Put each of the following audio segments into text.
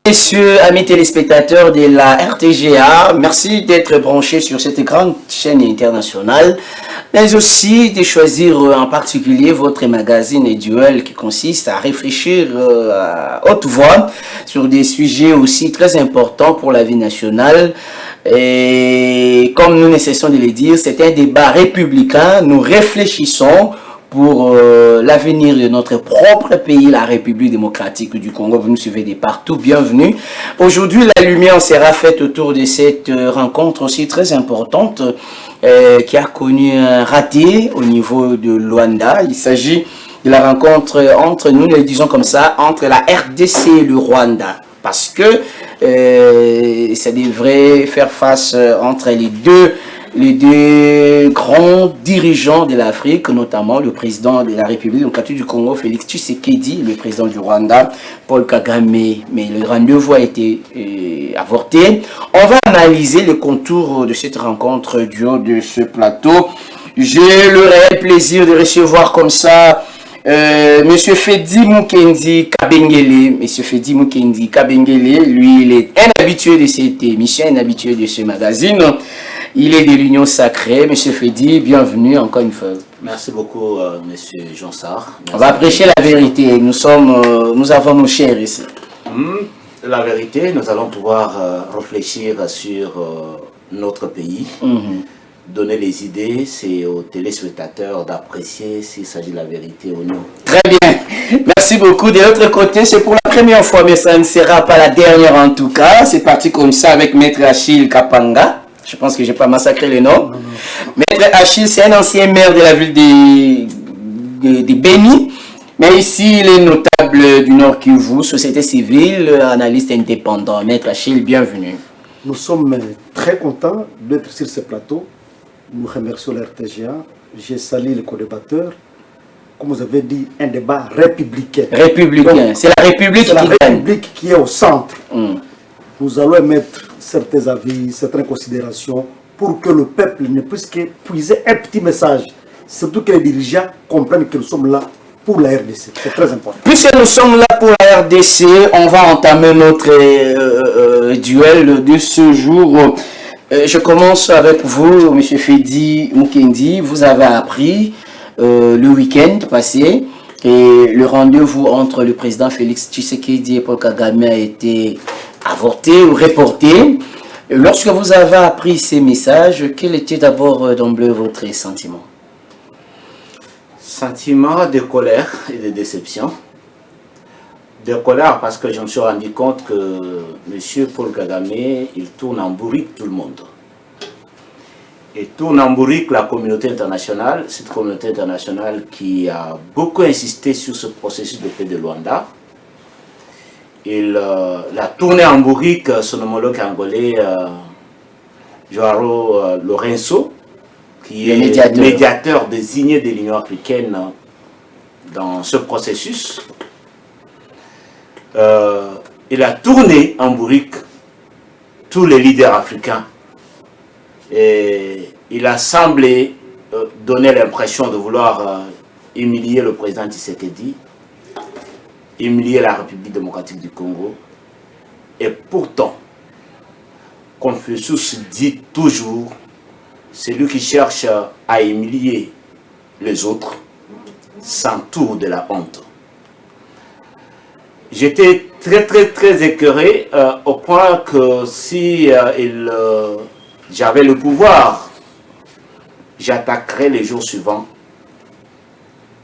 Messieurs, amis téléspectateurs de la RTGA, merci d'être branchés sur cette grande chaîne internationale, mais aussi de choisir en particulier votre magazine Duel qui consiste à réfléchir à haute voix sur des sujets aussi très importants pour la vie nationale. Et comme nous ne cessons de le dire, c'est un débat républicain, nous réfléchissons pour l'avenir de notre propre pays, la République démocratique du Congo. Vous nous suivez de partout, bienvenue. Aujourd'hui, la lumière sera faite autour de cette rencontre aussi très importante qui a connu un raté au niveau de Luanda. Il s'agit de la rencontre entre, nous le disons comme ça, entre la RDC et le Rwanda. Parce que ça devrait faire face entre les deux grands dirigeants de l'Afrique, notamment le président de la République démocratique du Congo, Félix Tshisekedi, le président du Rwanda, Paul Kagame. Mais le rendez-vous a été avorté. On va analyser les contours de cette rencontre du haut de ce plateau. J'ai le réel plaisir de recevoir comme ça Monsieur Fedi Mukendi Kabengele. Monsieur Fedi Mukendi Kabengele, lui, il est un habitué de cette émission, un habitué de ce magazine. Il est de l'Union Sacrée. Monsieur Fedi, bienvenue encore une fois. Merci beaucoup, Monsieur Jean Sarr. On va prêcher la vérité. Nous avons nos chers ici. La vérité, nous allons pouvoir réfléchir sur notre pays, donner les idées. C'est aux téléspectateurs d'apprécier s'il s'agit de la vérité ou non. Très bien. Merci beaucoup. De l'autre côté, c'est pour la première fois, mais ça ne sera pas la dernière en tout cas. C'est parti comme ça avec Maître Achille Kapanga. Je pense que je n'ai pas massacré le nom. Maître Achille, c'est un ancien maire de la ville de Béni. Mais ici, il est notable du Nord Kivu, société civile, analyste indépendant. Maître Achille, bienvenue. Nous sommes très contents d'être sur ce plateau. Nous remercions l'RTGA. J'ai salué les co-débatteurs. Comme vous avez dit, un débat républicain. Républicain. C'est la République qui gagne. C'est la République qui est au centre. Nous allons émettre certains avis, certaines considérations pour que le peuple ne puisse que puiser un petit message. Surtout que les dirigeants comprennent que nous sommes là pour la RDC. C'est très important. Puisque nous sommes là pour la RDC, on va entamer notre duel de ce jour. Je commence avec vous, M. Fedi Mukendi. Vous avez appris le week-end passé et le rendez-vous entre le président Félix Tshisekedi et Paul Kagame a été avorté ou reporté. Lorsque vous avez appris ces messages, quel était d'abord d'emblée votre sentiment? Sentiment de colère et de déception. De colère parce que je me suis rendu compte que M. Paul Kagame, il tourne en bourrique tout le monde. Il tourne en bourrique la communauté internationale, cette communauté internationale qui a beaucoup insisté sur ce processus de paix de Luanda. Il a tourné en bourrique son homologue angolais, Joao Lourenço, qui est médiateur désigné de l'Union africaine dans ce processus. Il a tourné en bourrique tous les leaders africains et il a semblé donner l'impression de vouloir humilier le président Tshisekedi, humilier la République démocratique du Congo. Et pourtant, Confucius dit toujours, celui qui cherche à humilier les autres s'entoure de la honte. J'étais très écœuré au point que si j'avais le pouvoir, j'attaquerais les jours suivants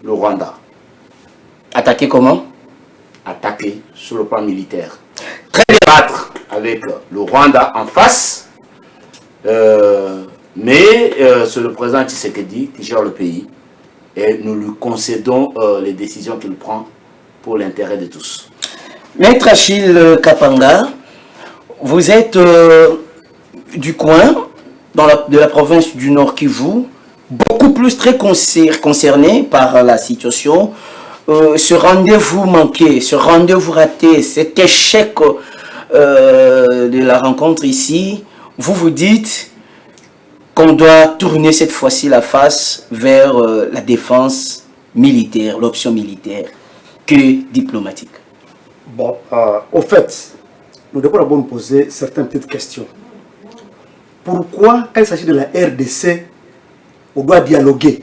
le Rwanda. Attaquer comment? Attaquer sur le plan militaire. Très bien battre avec le Rwanda en face, mais c'est le président Tshisekedi qui gère le pays et nous lui concédons les décisions qu'il prend pour l'intérêt de tous. Maître Achille Kapanga, vous êtes du coin de la province du Nord Kivu, beaucoup plus très concerné par la situation. Ce rendez-vous manqué, ce rendez-vous raté, cet échec de la rencontre ici, vous vous dites qu'on doit tourner cette fois-ci la face vers la défense militaire, l'option militaire, que diplomatique? Bon, au fait, nous devons d'abord nous poser certaines petites questions. Pourquoi, quand il s'agit de la RDC, on doit dialoguer?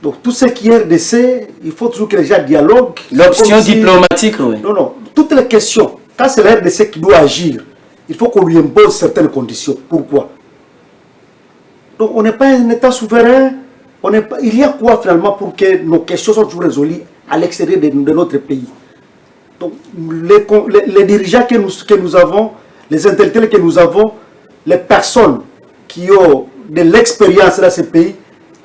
Donc, tout ce qui est RDC, il faut toujours que les gens dialoguent. L'option diplomatique, oui. Non, non. Toutes les questions, quand c'est la RDC qui doit agir, il faut qu'on lui impose certaines conditions. Pourquoi? Donc, on n'est pas un État souverain. Il y a quoi finalement pour que nos questions soient toujours résolues à l'extérieur de notre pays? Donc, les dirigeants que nous avons, les intellectuels que nous avons, les personnes qui ont de l'expérience dans ces pays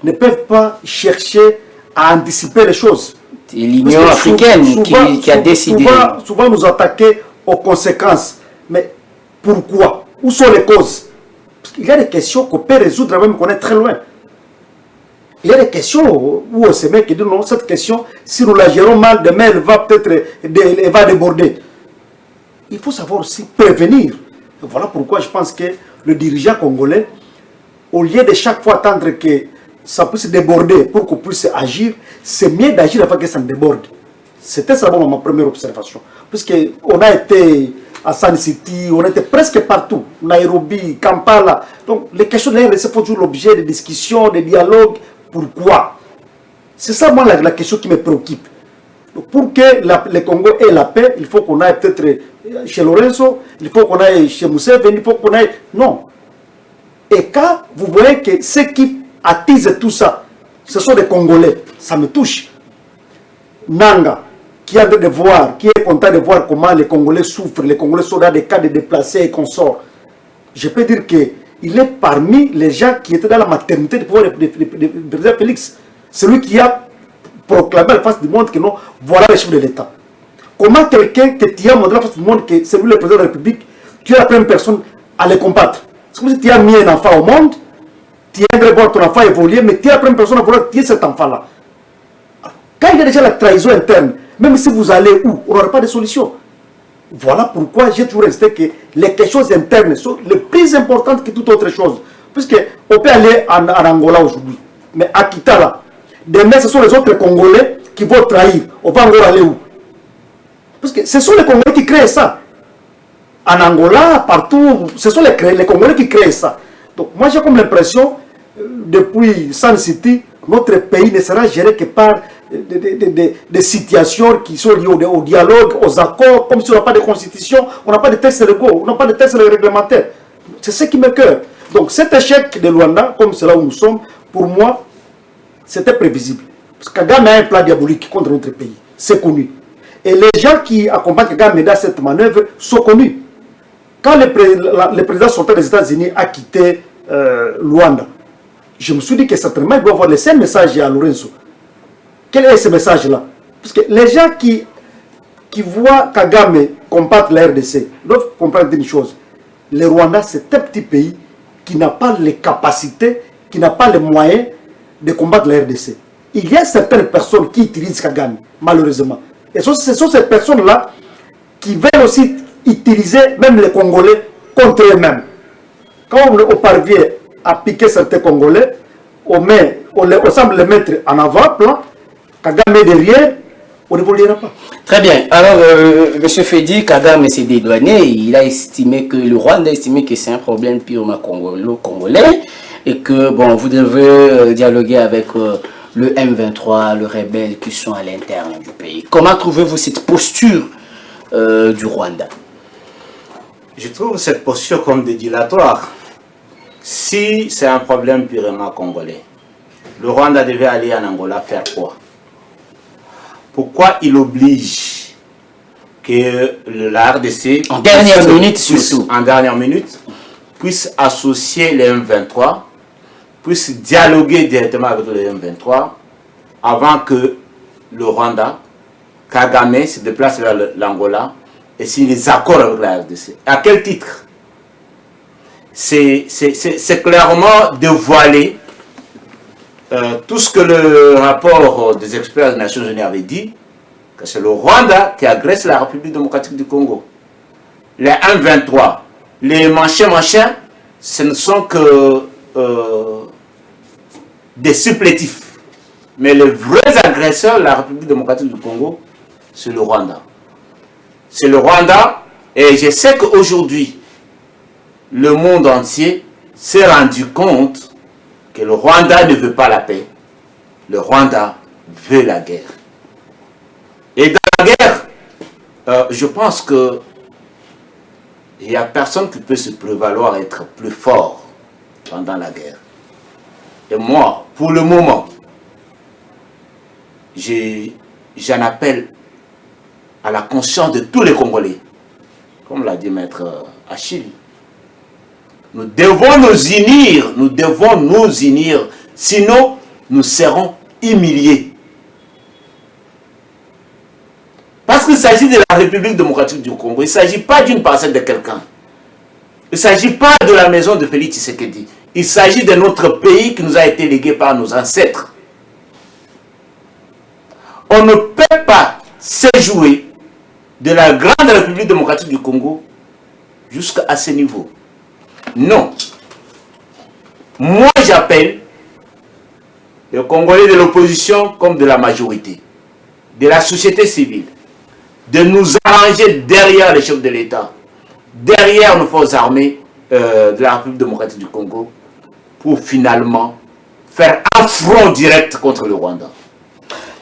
ne peuvent pas chercher à anticiper les choses. C'est l'Union africaine qui a décidé. Souvent nous attaquer aux conséquences. Mais pourquoi? Où sont les causes? Parce qu'il y a des questions qu'on peut résoudre même qu'on est très loin. Il y a des questions où on se met qui dit non, cette question, si nous la gérons mal, demain elle va peut-être déborder. Il faut savoir aussi prévenir. Voilà pourquoi je pense que le dirigeant congolais, au lieu de chaque fois attendre que ça puisse déborder pour qu'on puisse agir, c'est mieux d'agir avant que ça ne déborde. C'était ça ma première observation. Puisqu'on a été à Sun City, on était presque partout, Nairobi, Kampala. Donc les questions de la RDC font toujours l'objet de discussions, de dialogues. Pourquoi? C'est ça, moi, la question qui me préoccupe. Donc, pour que le Congo ait la paix, il faut qu'on aille peut-être chez Lorenzo, il faut qu'on aille chez Museveni, il faut qu'on aille... Non. Et quand vous voyez que ceux qui attisent tout ça, ce sont des Congolais, ça me touche. Nanga, qui est en train de voir, qui est content de voir comment les Congolais souffrent, les Congolais sont dans des cas de déplacés et consorts. Je peux dire que il est parmi les gens qui étaient dans la maternité du pouvoir du président Félix. Celui qui a proclamé à la face du monde que non, voilà les chefs de l'État. Comment quelqu'un que tu as montré à la face du monde que c'est lui le président de la République, tu es la première personne à les combattre? C'est comme si tu as mis un enfant au monde, tu aimerais voir ton enfant évoluer, mais tu es la première personne à vouloir tuer cet enfant-là. Quand il y a déjà la trahison interne, même si vous allez où, on n'aura pas de solution. Voilà pourquoi j'ai toujours resté que les questions internes sont les plus importantes que toute autre chose. Puisqu'on peut aller en Angola aujourd'hui, mais à Kitala, demain ce sont les autres Congolais qui vont trahir. On va encore aller où? Parce que ce sont les Congolais qui créent ça. En Angola, partout, ce sont les Congolais qui créent ça. Donc moi j'ai comme l'impression, depuis Sun City, notre pays ne sera géré que par des situations qui sont liées au dialogue, aux accords, comme si on n'a pas de constitution, on n'a pas de texte légaux, on n'a pas de texte réglementaire. C'est ce qui me cœur. Donc cet échec de Luanda, comme c'est là où nous sommes, pour moi, c'était prévisible. Parce que Kagame a un plan diabolique contre notre pays. C'est connu. Et les gens qui accompagnent Kagame dans cette manœuvre sont connus. Quand le président sortant des États-Unis a quitté Luanda, je me suis dit que certainement il doit avoir laissé un message à Lorenzo. Quel est ce message-là? Parce que les gens qui voient Kagame combattre la RDC doivent comprendre une chose. Le Rwanda, c'est un petit pays qui n'a pas les capacités, qui n'a pas les moyens de combattre la RDC. Il y a certaines personnes qui utilisent Kagame, malheureusement. Et ce sont ces personnes-là qui veulent aussi utiliser même les Congolais contre eux-mêmes. Quand on parvient à piquer certains Congolais, on semble les mettre en avant-plan, Kagame derrière, on n'évoluera pas. Très bien. Alors, M. Fedi, Kagame s'est dédouané. Il a estimé que le Rwanda a estimé que c'est un problème purement congolais et que, bon, vous devez dialoguer avec le M23, le rebelle qui sont à l'interne du pays. Comment trouvez-vous cette posture du Rwanda? Je trouve cette posture comme des dilatoires. Si c'est un problème purement congolais, le Rwanda devait aller en Angola faire quoi? Pourquoi il oblige que la RDC, en dernière minute surtout, en dernière minute, puisse associer les M23, puisse dialoguer directement avec les M23 avant que le Rwanda, Kagame, se déplace vers l'Angola et signe des accords avec la RDC? À quel titre? C'est clairement dévoiler tout ce que le rapport des experts des Nations Unies avait dit, que c'est le Rwanda qui agresse la République démocratique du Congo. Les M23, les machins, ce ne sont que des supplétifs. Mais les vrais agresseurs de la République démocratique du Congo, c'est le Rwanda. C'est le Rwanda, et je sais qu'aujourd'hui, le monde entier s'est rendu compte que le Rwanda ne veut pas la paix. Le Rwanda veut la guerre. Et dans la guerre, je pense que il n'y a personne qui peut se prévaloir être plus fort pendant la guerre. Et moi, pour le moment, j'en appelle à la conscience de tous les Congolais. Comme l'a dit Maître Achille. Nous devons nous unir, sinon nous serons humiliés. Parce qu'il s'agit de la République démocratique du Congo, il ne s'agit pas d'une parcelle de quelqu'un. Il ne s'agit pas de la maison de Félix Tshisekedi. Il s'agit de notre pays qui nous a été légué par nos ancêtres. On ne peut pas se jouer de la grande République démocratique du Congo jusqu'à ce niveau. Non. Moi, j'appelle les Congolais de l'opposition comme de la majorité, de la société civile, de nous arranger derrière les chefs de l'État, derrière nos forces armées de la République démocratique du Congo, pour finalement faire un front direct contre le Rwanda.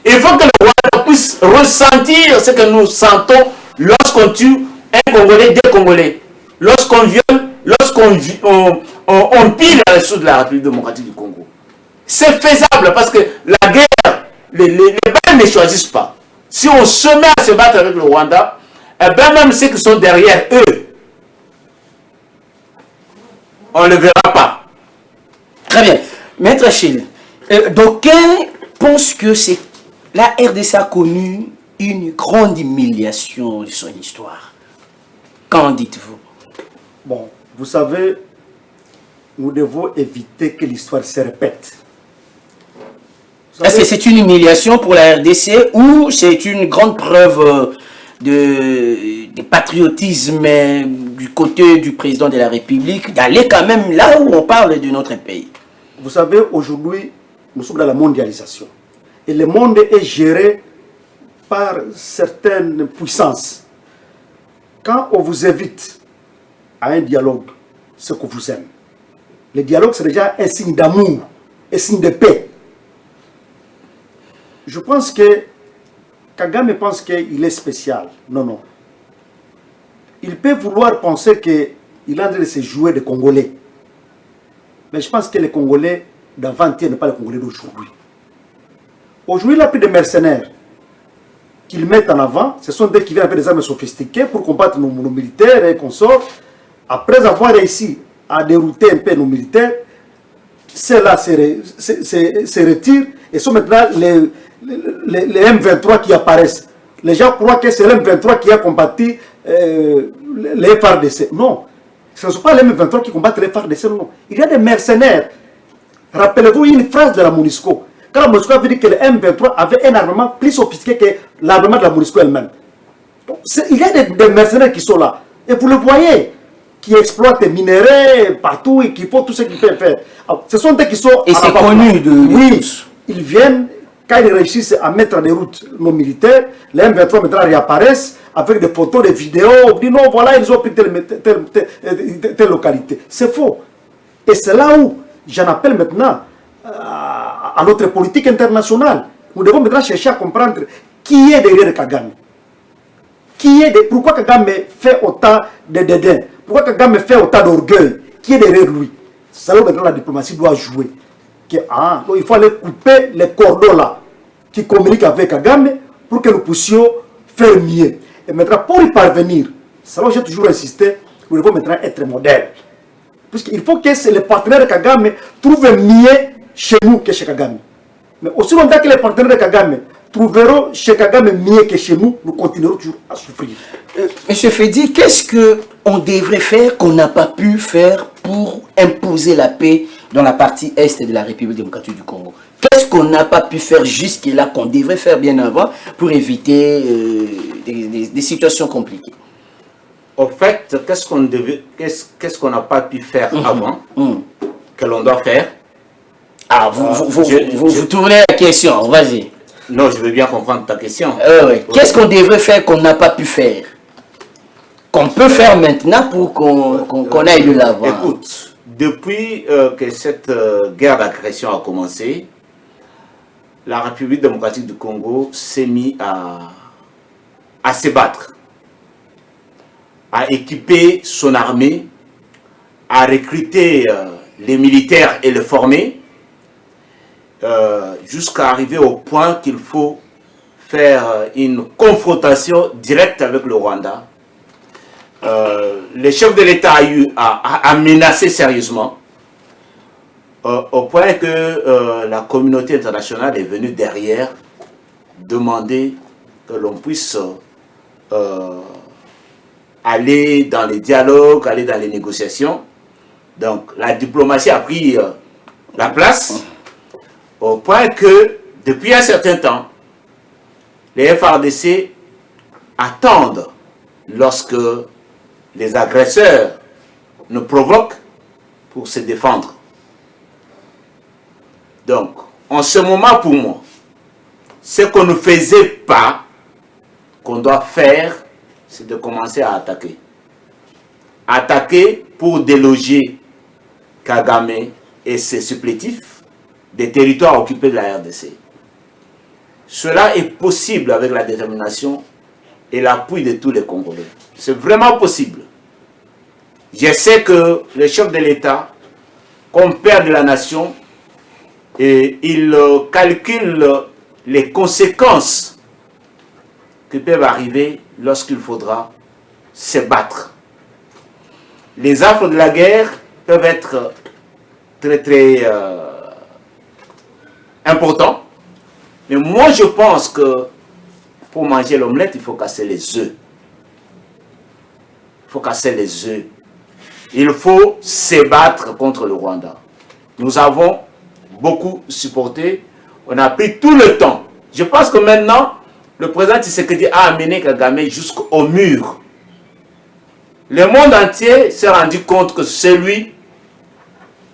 Il faut que le Rwanda puisse ressentir ce que nous sentons lorsqu'on tue un Congolais, deux Congolais, lorsqu'on viole, lorsqu'on pille les ressources de la République démocratique du Congo. C'est faisable parce que la guerre, les balles ne choisissent pas. Si on se met à se battre avec le Rwanda, eh bien même ceux qui sont derrière eux, on ne le verra pas. Très bien. Maître Achille, d'aucuns pensent que la RDC a connu une grande humiliation de son histoire. Qu'en dites-vous? Bon, vous savez, nous devons éviter que l'histoire se répète. Est-ce que c'est une humiliation pour la RDC ou c'est une grande preuve de patriotisme du côté du président de la République d'aller quand même là où on parle de notre pays? Vous savez, aujourd'hui, nous sommes dans la mondialisation. Et le monde est géré par certaines puissances. Quand on vous invite à un dialogue, c'est qu'on vous aime. Le dialogue, c'est déjà un signe d'amour, un signe de paix. Je pense que Kagame pense qu'il est spécial. Non, non. Il peut vouloir penser qu'il est en train de se jouer des Congolais. Mais je pense que les Congolais d'avant-hier n'est pas les Congolais d'aujourd'hui. Aujourd'hui, il a pris des mercenaires qu'ils mettent en avant. Ce sont eux qui viennent avec des armes sophistiquées pour combattre nos militaires et consorts. Après avoir réussi à dérouter un peu nos militaires, ceux-là se retirent et sont maintenant les M23 qui apparaissent. Les gens croient que c'est le M23 qui a combattu les FARDC. Non, ce ne sont pas les M23 qui combattent les FARDC, non. Il y a des mercenaires. Rappelez-vous une phrase de la MONUSCO. Quand la MONUSCO avait dit que le M23 avait un armement plus sophistiqué que l'armement de la MONUSCO elle-même. Il y a des mercenaires qui sont là. Et vous le voyez, qui exploitent les minéraux partout et qui font tout ce qu'ils peuvent faire. Alors, ce sont eux qui sont... Et c'est connu de oui, ils viennent, quand ils réussissent à mettre en déroute nos militaires, les M23 maintenant réapparaissent avec des photos, des vidéos, on dit non, voilà, ils ont pris telle localité. C'est faux. Et c'est là où j'en appelle maintenant à notre politique internationale. Nous devons maintenant chercher à comprendre qui est derrière Kagame. Pourquoi Kagame fait autant de dédain? Pourquoi Kagame fait autant d'orgueil? Qui est derrière lui? C'est là où maintenant la diplomatie doit jouer. Donc il faut aller couper les cordons là qui communiquent avec Kagame pour que nous puissions faire mieux. Et maintenant, pour y parvenir, c'est là où j'ai toujours insisté, nous devons maintenant être modèles. Puisqu'il faut que les partenaires de Kagame trouvent mieux chez nous que chez Kagame. Mais aussi longtemps que les partenaires de Kagame trouveront chez Kagame mieux que chez nous, nous continuerons toujours à souffrir. Monsieur Fedi, qu'est-ce qu'on devrait faire qu'on n'a pas pu faire pour imposer la paix dans la partie est de la République démocratique du Congo? Qu'est-ce qu'on n'a pas pu faire jusque-là qu'on devrait faire bien avant pour éviter des situations compliquées? Au fait, qu'est-ce qu'on n'a pas pu faire avant? que l'on doit faire. Ah, vous tournez la question, vas-y. Non, je veux bien comprendre ta question. Oui. Qu'est-ce qu'on devrait faire qu'on n'a pas pu faire? Qu'on peut faire maintenant pour qu'on aille de l'avant? Écoute, depuis que cette guerre d'agression a commencé, la République démocratique du Congo s'est mise à se battre, à équiper son armée, à recruter les militaires et les former, jusqu'à arriver au point qu'il faut faire une confrontation directe avec le Rwanda. Le chef de l'État a menacé sérieusement, au point que la communauté internationale est venue derrière demander que l'on puisse aller dans les dialogues, aller dans les négociations. Donc la diplomatie a pris la place, au point que depuis un certain temps, les FARDC attendent lorsque les agresseurs nous provoquent pour se défendre. Donc, en ce moment, pour moi, ce qu'on ne faisait pas, qu'on doit faire, c'est de commencer à attaquer. Attaquer pour déloger Kagame et ses supplétifs des territoires occupés de la RDC. Cela est possible avec la détermination et l'appui de tous les Congolais. C'est vraiment possible. Je sais que le chef de l'État, comme père de la nation, et il calcule les conséquences qui peuvent arriver lorsqu'il faudra se battre. Les affres de la guerre peuvent être très importants, mais moi je pense que pour manger l'omelette, il faut casser les œufs. Il faut casser les œufs. Il faut se battre contre le Rwanda. Nous avons beaucoup supporté. On a pris tout le temps. Je pense que maintenant, le président Tshisekedi a amené Kagame jusqu'au mur. Le monde entier s'est rendu compte que celui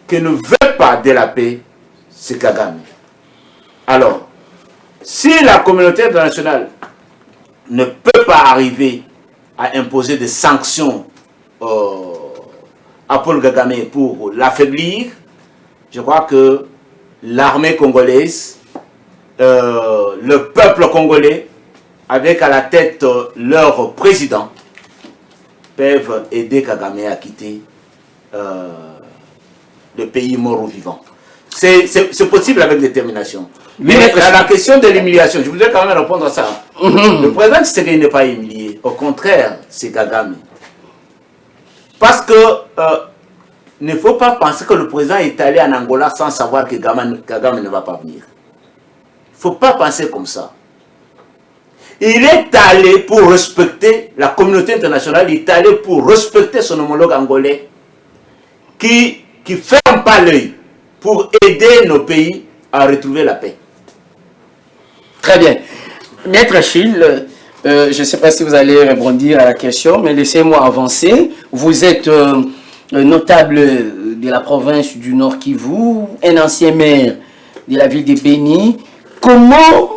qui ne veut pas de la paix, c'est Kagame. Alors, si la communauté internationale ne peut pas arriver à imposer des sanctions à Paul Kagame pour l'affaiblir, je crois que l'armée congolaise, le peuple congolais, avec à la tête leur président, peuvent aider Kagame à quitter le pays mort ou vivant. C'est possible avec détermination. Mais la question de l'humiliation, je voudrais quand même répondre à ça. Le président Tshisekedi n'est pas humilié. Au contraire, c'est Kagame. Parce que il ne faut pas penser que le président est allé en Angola sans savoir que Kagame ne va pas venir. Il ne faut pas penser comme ça. Il est allé pour respecter la communauté internationale, il est allé pour respecter son homologue angolais qui ne ferme pas l'œil pour aider nos pays à retrouver la paix. Très bien. Maître Achille, je ne sais pas si vous allez rebondir à la question, mais laissez-moi avancer. Vous êtes notable de la province du Nord Kivu, un ancien maire de la ville de Béni. Comment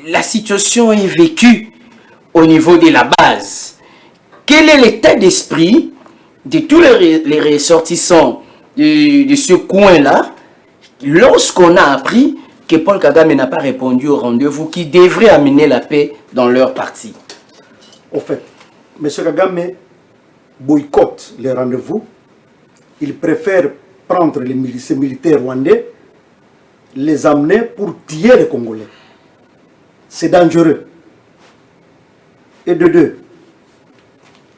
la situation est vécue au niveau de la base? Quel est l'état d'esprit de tous les ressortissants de ce coin-là lorsqu'on a appris que Paul Kagame n'a pas répondu au rendez-vous qui devrait amener la paix dans leur parti? Au fait, M. Kagame boycotte les rendez-vous. Il préfère prendre ces militaires rwandais, les amener pour tuer les Congolais. C'est dangereux. Et de deux,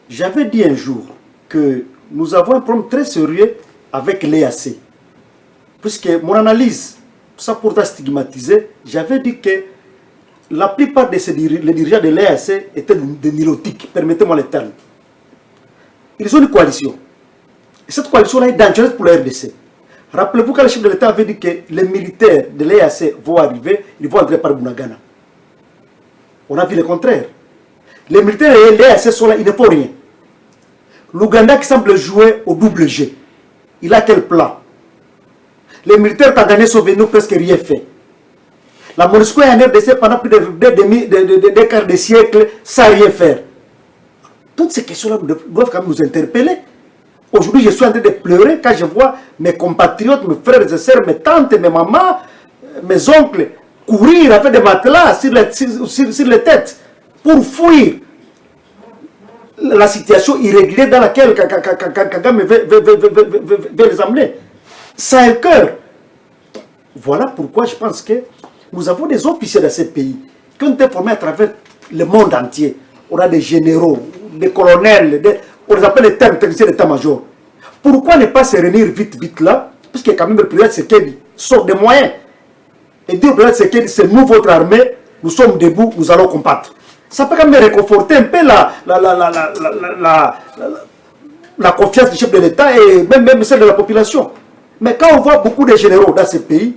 j'avais dit un jour que nous avons un problème très sérieux avec l'EAC. Puisque mon analyse, ça pour stigmatiser, j'avais dit que la plupart de les dirigeants de l'EAC étaient des nilotiques, permettez-moi le terme. Ils ont une coalition. Et cette coalition-là est dangereuse pour la RDC. Rappelez-vous que le chef de l'État avait dit que les militaires de l'EAC vont arriver, ils vont entrer par Bunagana. On a vu le contraire. Les militaires de l'EAC sont là, ils ne font rien. L'Ouganda qui semble jouer au double G. Il a quel plan? Les militaires taganais sont venus presque rien fait. La MONUSCO est en RDC pendant plus de quarts de siècle sans rien faire. Toutes ces questions-là doivent quand même nous interpeller. Aujourd'hui, je suis en train de pleurer quand je vois mes compatriotes, mes frères et sœurs, mes tantes, mes mamans, mes oncles courir avec des matelas sur les têtes pour fuir la situation irrégulière dans laquelle Kagame veut les amener. Ça a un cœur. Voilà pourquoi je pense que nous avons des officiers dans ces pays qui ont été formés à travers le monde entier. On a des généraux, des colonels, on les appelle les techniciens d'état-major. Pourquoi ne pas se réunir vite là, puisque quand même le président Tshisekedi sort des moyens et dire au président Tshisekedi, c'est nous votre armée, nous sommes debout, nous allons combattre. Ça peut quand même réconforter un peu la confiance du chef de l'État et même celle de la population. Mais quand on voit beaucoup de généraux dans ces pays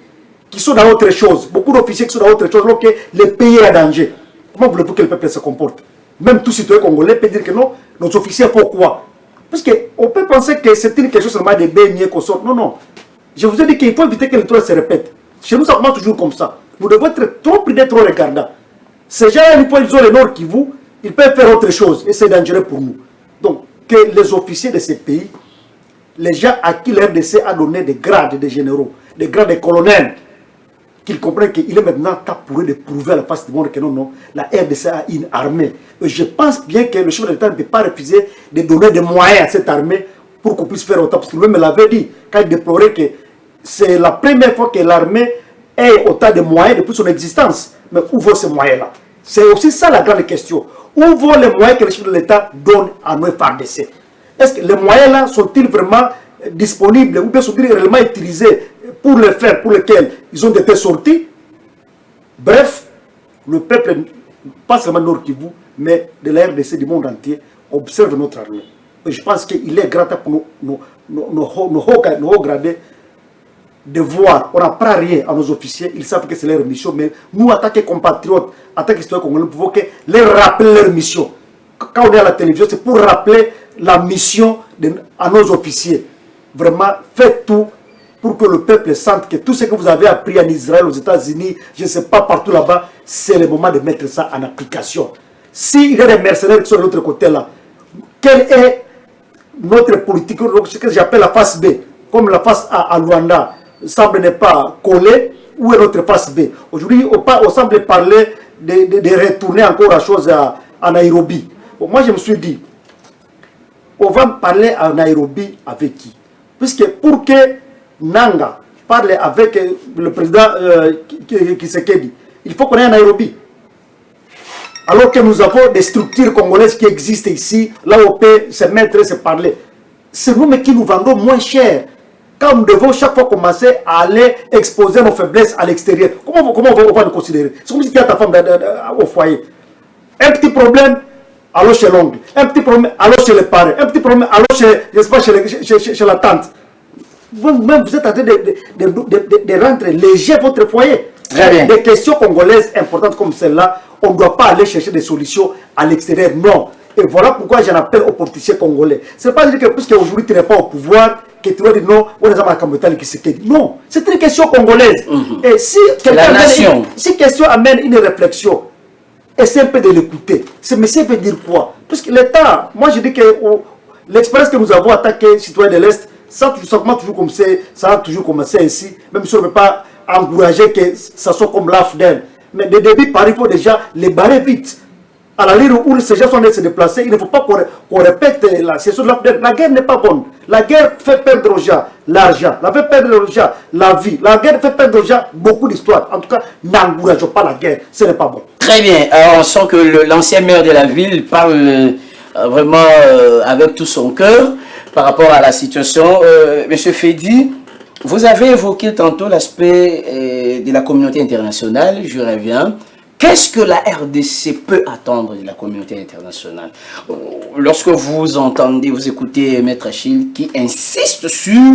qui sont dans autre chose, beaucoup d'officiers qui sont dans autre chose, alors que le pays est en danger, comment voulez-vous que le peuple se comporte? Même tout citoyen congolais peut dire que non, nos officiers, pourquoi? Parce qu'on peut penser que c'est quelque chose seulement de baignés qu'on sort. Non, non. Je vous ai dit qu'il faut éviter que l'histoire se répète. Chez nous, ça commence toujours comme ça. Nous devons être trop prudents, trop regardants. Ces gens-là, une fois ils ont le Nord Kivu, ils peuvent faire autre chose et c'est dangereux pour nous. Donc, que les officiers de ces pays, les gens à qui la RDC a donné des grades de généraux, des grades de colonels, qu'ils comprennent qu'il est maintenant temps pour eux de prouver à la face du monde que non, non, la RDC a une armée. Et je pense bien que le chef de l'État ne peut pas refuser de donner des moyens à cette armée pour qu'on puisse faire autant. Parce que lui-même l'avait dit, quand il déplorait que c'est la première fois que l'armée ait autant de moyens depuis son existence. Mais où vont ces moyens-là? C'est aussi ça la grande question. Où vont les moyens que le chef de l'État donne à nos FARDC? Est-ce que les moyens-là sont-ils vraiment disponibles ou bien sont-ils réellement utilisés pour le faire, pour lequel ils ont été sortis? Bref, le peuple, pas seulement Nord Kivu, mais de la RDC du monde entier, observe notre armée. Et je pense qu'il est grand pour nos hauts gradés de voir, on n'apprend rien à nos officiers, ils savent que c'est leur mission, mais nous, en tant que compatriotes, en tant qu'historiens congolais, nous pouvons leur rappeler leur mission. Quand on est à la télévision, c'est pour rappeler la mission à nos officiers. Vraiment, faites tout pour que le peuple sente que tout ce que vous avez appris en Israël, aux États-Unis, je ne sais pas, partout là-bas, c'est le moment de mettre ça en application. S'il y a des mercenaires qui sont de l'autre côté là, quelle est notre politique, ce que j'appelle la face B, comme la face A à Luanda, semble ne pas coller, où est notre face B? Aujourd'hui, on semble parler de retourner encore à chose à Nairobi. Bon, moi, je me suis dit, on va parler à Nairobi avec qui? Puisque pour que Nanga parle avec le président Tshisekedi, il faut qu'on ait à Nairobi. Alors que nous avons des structures congolaises qui existent ici, là où on peut se mettre et se parler. C'est nous qui nous vendons moins cher. Quand nous devons chaque fois commencer à aller exposer nos faiblesses à l'extérieur, comment on va nous considérer? C'est comme si tu as ta femme au foyer. Un petit problème, allons chez l'oncle. Un petit problème, allons chez les parents. Un petit problème, allons chez la tante. Vous-même, vous êtes en train de rendre léger votre foyer. Très bien. Des questions congolaises importantes comme celle-là, on ne doit pas aller chercher des solutions à l'extérieur. Non. Et voilà pourquoi j'en appelle aux politiciens congolais. Ce n'est pas dire que puisqu'aujourd'hui tu n'es pas au pouvoir, que tu vas dire non, on est à Kamotali qui se dit. Non, c'est une question congolaise. Et si question amène une réflexion, essaie un peu de l'écouter. Ce monsieur veut dire quoi? Parce que l'État, moi je dis que l'expérience que nous avons en tant que citoyens de l'Est, ça a toujours commencé ainsi, même si on ne veut pas encourager que ça soit comme l'AFDEL. Mais des débuts, par il faut déjà les barrer vite. À la ligne où ces gens sont allés se déplacer, il ne faut pas qu'on répète la situation de l'AFDEL. La guerre n'est pas bonne. La guerre fait perdre aux gens l'argent, la fait perdre aux gens la vie. La guerre fait perdre aux gens beaucoup d'histoires. En tout cas, n'encourageons pas la guerre. Ce n'est pas bon. Très bien. Alors, on sent que l'ancien maire de la ville parle vraiment avec tout son cœur par rapport à la situation. Monsieur Fedi, vous avez évoqué tantôt l'aspect de la communauté internationale, je reviens. Qu'est-ce que la RDC peut attendre de la communauté internationale? Lorsque vous entendez, vous écoutez Maître Achille qui insiste sur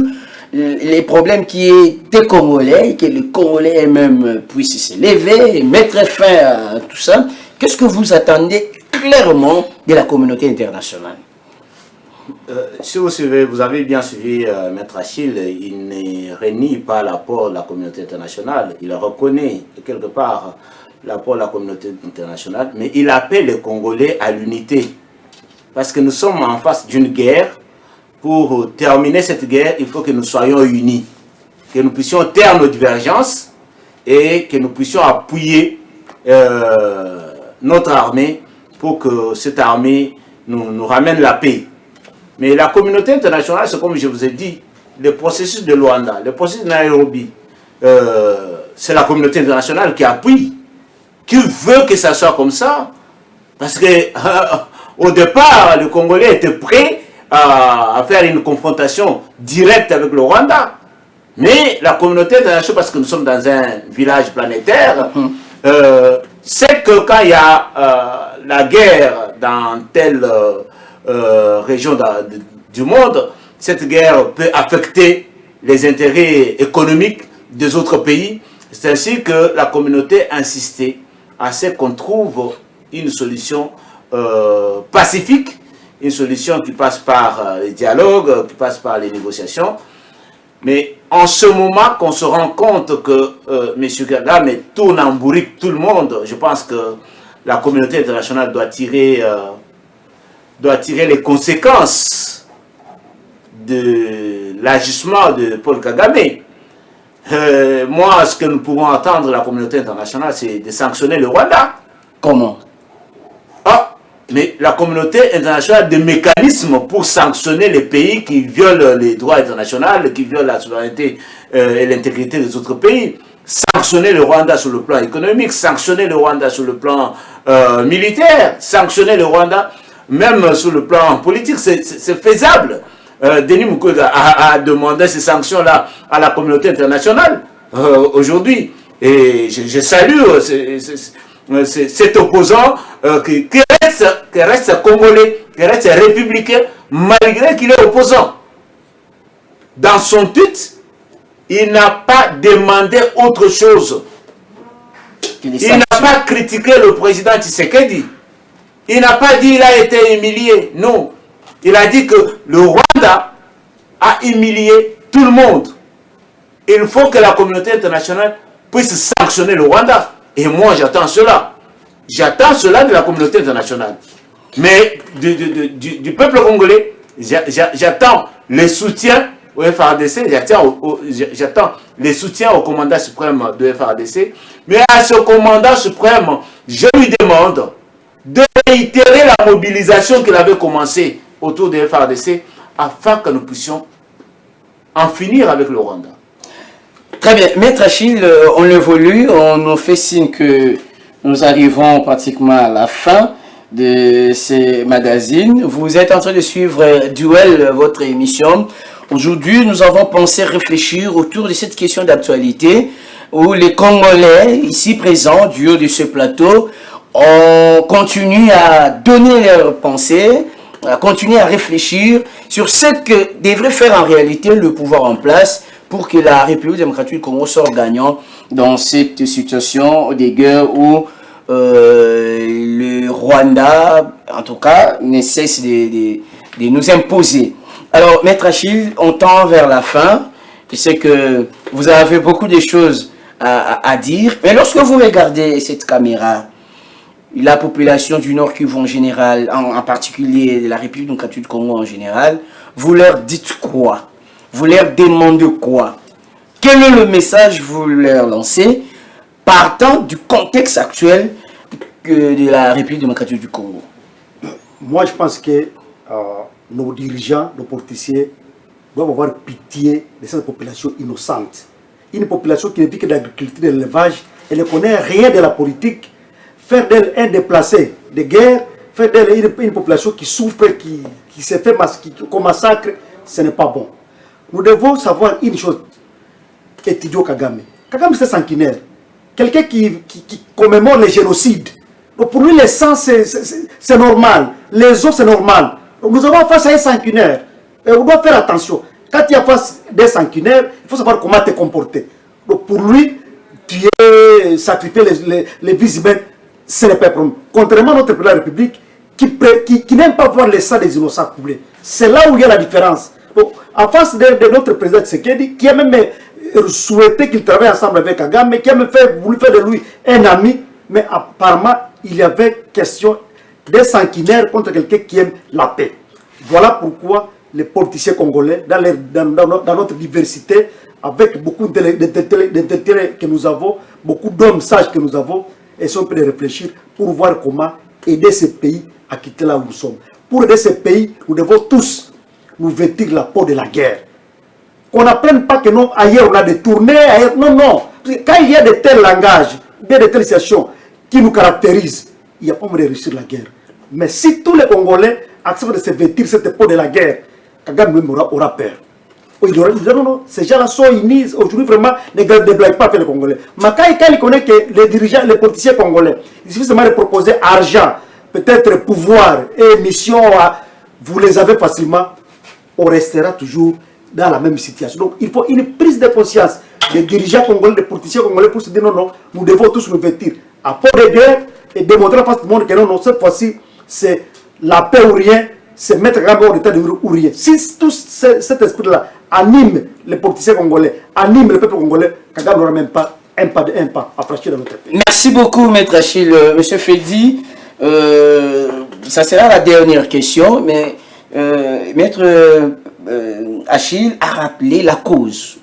les problèmes qui étaient congolais, et que les Congolais eux-mêmes puissent se lever et mettre fin à tout ça, qu'est-ce que vous attendez clairement de la communauté internationale? Si vous suivez, vous avez bien suivi Maître Achille, il ne renie pas l'apport de la communauté internationale, il reconnaît quelque part l'apport de la communauté internationale, mais il appelle les Congolais à l'unité. Parce que nous sommes en face d'une guerre. Pour terminer cette guerre, il faut que nous soyons unis, que nous puissions taire nos divergences et que nous puissions appuyer notre armée pour que cette armée nous ramène la paix. Mais la communauté internationale, c'est comme je vous ai dit, le processus de Luanda, le processus de Nairobi, c'est la communauté internationale qui appuie, qui veut que ça soit comme ça. Parce que au départ, le Congolais était prêt à faire une confrontation directe avec le Rwanda. Mais la communauté internationale, parce que nous sommes dans un village planétaire, c'est que quand il y a la guerre dans telle région du monde, cette guerre peut affecter les intérêts économiques des autres pays. C'est ainsi que la communauté a insisté à ce qu'on trouve une solution pacifique, une solution qui passe par les dialogues, qui passe par les négociations. Mais en ce moment qu'on se rend compte que M. Kagame tourne en bourrique tout le monde, je pense que la communauté internationale doit tirer les conséquences de l'agissement de Paul Kagame. Moi, ce que nous pouvons entendre de la communauté internationale, c'est de sanctionner le Rwanda. Comment? Mais la communauté internationale a des mécanismes pour sanctionner les pays qui violent les droits internationaux, qui violent la souveraineté et l'intégrité des autres pays. Sanctionner le Rwanda sur le plan économique, sanctionner le Rwanda sur le plan militaire, sanctionner le Rwanda même sur le plan politique, c'est faisable. Denis Mukwege a demandé ces sanctions-là à la communauté internationale aujourd'hui. Et je salue cet opposant qui reste congolais, qui reste républicain, malgré qu'il est opposant. Dans son tweet, il n'a pas demandé autre chose. Il n'a pas critiqué le président Tshisekedi. Il n'a pas dit qu'il a été humilié. Non. Il a dit que le Rwanda a humilié tout le monde. Il faut que la communauté internationale puisse sanctionner le Rwanda. Et moi, j'attends cela. J'attends cela de la communauté internationale. Mais du peuple congolais, j'attends les soutiens au FARDC, j'attends les soutiens au commandant suprême de FARDC. Mais à ce commandant suprême, je lui demande de réitérer la mobilisation qu'il avait commencée autour de FARDC afin que nous puissions en finir avec le Rwanda. Très bien. Maître Achille, on évolue, on nous fait signe que nous arrivons pratiquement à la fin de ces magazines. Vous êtes en train de suivre Duel, votre émission. Aujourd'hui, nous avons pensé réfléchir autour de cette question d'actualité où les Congolais, ici présents, du haut de ce plateau, on continue à donner leurs pensées, à continuer à réfléchir sur ce que devrait faire en réalité le pouvoir en place pour que la République démocratique du Congo sorte gagnant dans cette situation de guerre où le Rwanda, en tout cas, ne cesse de nous imposer. Alors, Maître Achille, on tend vers la fin. Je sais que vous avez beaucoup de choses à dire, mais lorsque vous regardez cette caméra, la population du Nord Kivu en général, en particulier la République démocratique du Congo en général, vous leur dites quoi? Vous leur demandez quoi? Quel est le message que vous leur lancez partant du contexte actuel de la République démocratique du Congo? Moi, je pense que nos dirigeants, nos politiciens doivent avoir pitié de cette population innocente. Une population qui ne vit que de l'agriculture, de l'élevage, elle ne connaît rien de la politique. Faire d'elle un déplacé de guerre, faire d'elle une population qui souffre, qui se fait qu'on massacre, ce n'est pas bon. Nous devons savoir une chose. Étudiant Kagame. Kagame, c'est sanguinaire. Quelqu'un qui commémore les génocides. Donc pour lui, le sang, c'est normal. Les os, c'est normal. Donc nous avons face à un sanguinaire. Et on doit faire attention. Quand il y a face à des sanguinaires, il faut savoir comment te comporter. Donc pour lui, tuer, sacrifier les vies humaines, ce n'est pas un problème. Contrairement à notre président de la République, qui n'aime pas voir les sangs des innocents couler. C'est là où il y a la différence. Donc, en face de notre président Tshisekedi, qui a même souhaité qu'il travaille ensemble avec Kagame, mais qui a même voulu faire de lui un ami, mais apparemment, il y avait question des sanguinaires contre quelqu'un qui aime la paix. Voilà pourquoi les politiciens congolais, dans notre diversité, avec beaucoup d'intérêts que nous avons, beaucoup d'hommes sages que nous avons, essayons de réfléchir pour voir comment aider ces pays à quitter là où nous sommes. Pour aider ces pays, nous devons tous nous vêtir la peau de la guerre. Qu'on n'apprenne pas que non, ailleurs on a détourné, ailleurs, non, non. Quand il y a de tels langages, de telles situations qui nous caractérisent, il n'y a pas moyen de réussir la guerre. Mais si tous les Congolais acceptent de se vêtir cette peau de la guerre, Kagame même aura peur. Il aura dit non, non, ces gens-là sont unis. Aujourd'hui, vraiment, ne blaguent pas avec les Congolais. Mais quand il connaît que les dirigeants, les politiciens congolais, il suffit seulement de proposer argent, peut-être pouvoir et mission, vous les avez facilement, on restera toujours dans la même situation. Donc, il faut une prise de conscience des dirigeants congolais, des politiciens congolais pour se dire non, non, nous devons tous nous vêtir à peau de guerre et démontrer à face du monde que non, non, cette fois-ci, c'est la paix ou rien, c'est mettre Kagame hors d'état de ou rien. Si tout cet esprit-là anime les politiciens congolais, anime le peuple congolais, Kagame n'aura même pas un pas à franchir dans notre pays. Merci beaucoup, Maître Achille. Monsieur Fedi, ça sera la dernière question, mais Maître Achille a rappelé la cause.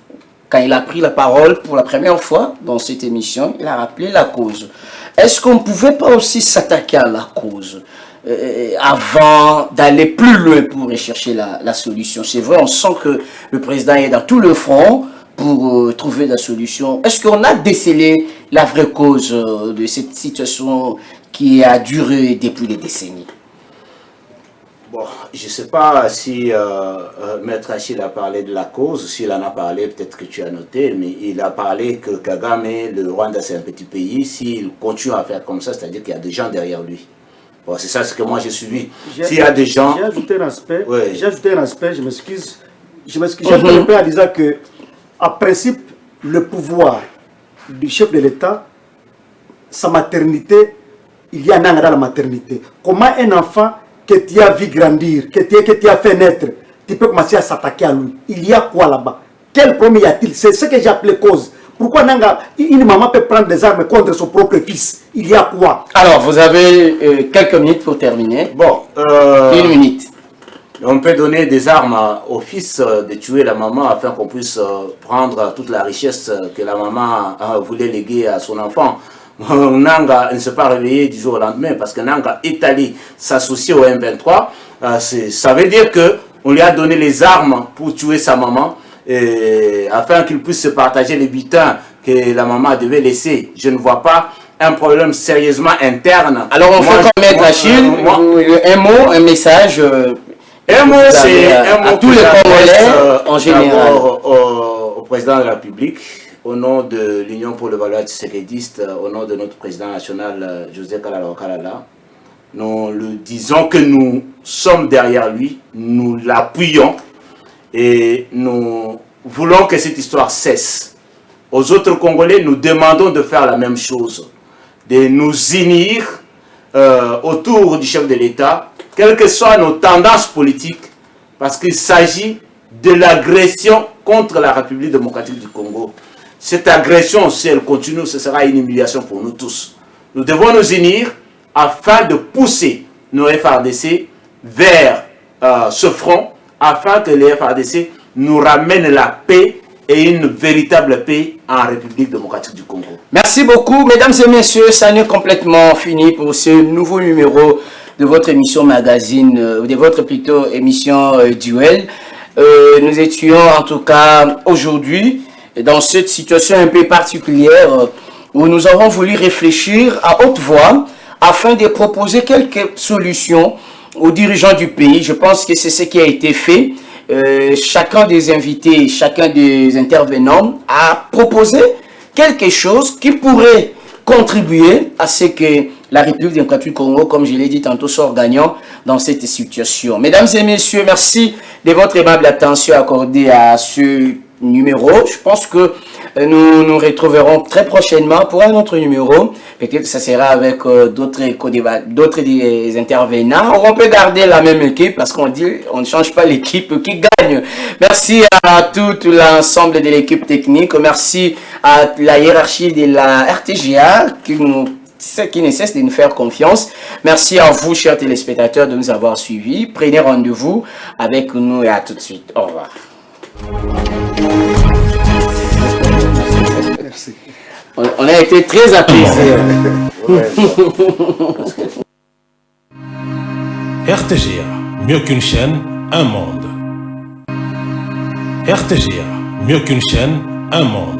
Quand il a pris la parole pour la première fois dans cette émission, il a rappelé la cause. Est-ce qu'on ne pouvait pas aussi s'attaquer à la cause avant d'aller plus loin pour rechercher la solution? C'est vrai, on sent que le président est dans tout le front pour trouver la solution. Est-ce qu'on a décelé la vraie cause de cette situation qui a duré depuis des décennies? Bon, je ne sais pas si Maître Achille a parlé de la cause. S'il en a parlé, peut-être que tu as noté, mais il a parlé que Kagame, le Rwanda, c'est un petit pays. S'il continue à faire comme ça, c'est-à-dire qu'il y a des gens derrière lui. Bon, c'est ça ce que moi j'ai suivi. S'il y a des gens... J'ai ajouté un aspect, ouais. Je m'excuse. J'ai ajouté en disant que, à principe, le pouvoir du chef de l'État, sa maternité, il y a un an dans la maternité. Comment un enfant que tu as vu grandir, que tu as fait naître, tu peux commencer à s'attaquer à lui? Il y a quoi là-bas? Quel problème y a-t-il? C'est ce que j'ai appelé cause. Pourquoi une maman peut prendre des armes contre son propre fils? Il y a quoi? Alors, vous avez quelques minutes pour terminer. Bon, une minute. On peut donner des armes au fils de tuer la maman afin qu'on puisse prendre toute la richesse que la maman voulait léguer à son enfant. Nanga ne s'est pas réveillé du jour au lendemain parce que Nanga est allé s'associer au M23. Ça veut dire qu'on lui a donné les armes pour tuer sa maman afin qu'il puisse se partager les butins que la maman devait laisser. Je ne vois pas un problème sérieusement interne. Alors on fait comme Maître Achille, un mot, un message. Un mot, c'est un mot à tous les Congolais en général. Au président de la République, au nom de l'Union pour le valeur tshisekidiste, au nom de notre président national, José Kalala Kalala, nous lui disons que nous sommes derrière lui, nous l'appuyons et nous voulons que cette histoire cesse. Aux autres Congolais, nous demandons de faire la même chose, de nous unir autour du chef de l'État, quelles que soient nos tendances politiques, parce qu'il s'agit de l'agression contre la République démocratique du Congo. Cette agression, si elle continue, ce sera une humiliation pour nous tous. Nous devons nous unir afin de pousser nos FRDC vers ce front, afin que les FRDC nous ramènent la paix et une véritable paix en République démocratique du Congo. Merci beaucoup, mesdames et messieurs. Ça n'est complètement fini pour ce nouveau numéro de votre émission magazine, de votre plutôt émission Duel. Nous étions en tout cas aujourd'hui dans cette situation un peu particulière où nous avons voulu réfléchir à haute voix afin de proposer quelques solutions aux dirigeants du pays. Je pense que c'est ce qui a été fait. Chacun des invités, chacun des intervenants a proposé quelque chose qui pourrait contribuer à ce que la République démocratique du Congo, comme je l'ai dit tantôt, soit gagnant dans cette situation. Mesdames et messieurs, merci de votre aimable attention accordée à ce numéro. Je pense que Nous nous retrouverons très prochainement pour un autre numéro. Peut-être que ça sera avec d'autres intervenants. On peut garder la même équipe parce qu'on dit on ne change pas l'équipe qui gagne. Merci à tout l'ensemble de l'équipe technique. Merci à la hiérarchie de la RTGA qui ne cesse de nous faire confiance. Merci à vous, chers téléspectateurs, de nous avoir suivis. Prenez rendez-vous avec nous et à tout de suite. Au revoir. Merci. On a été très apaisés. RTGA, mieux qu'une chaîne, un monde. RTGA, mieux qu'une chaîne, un monde.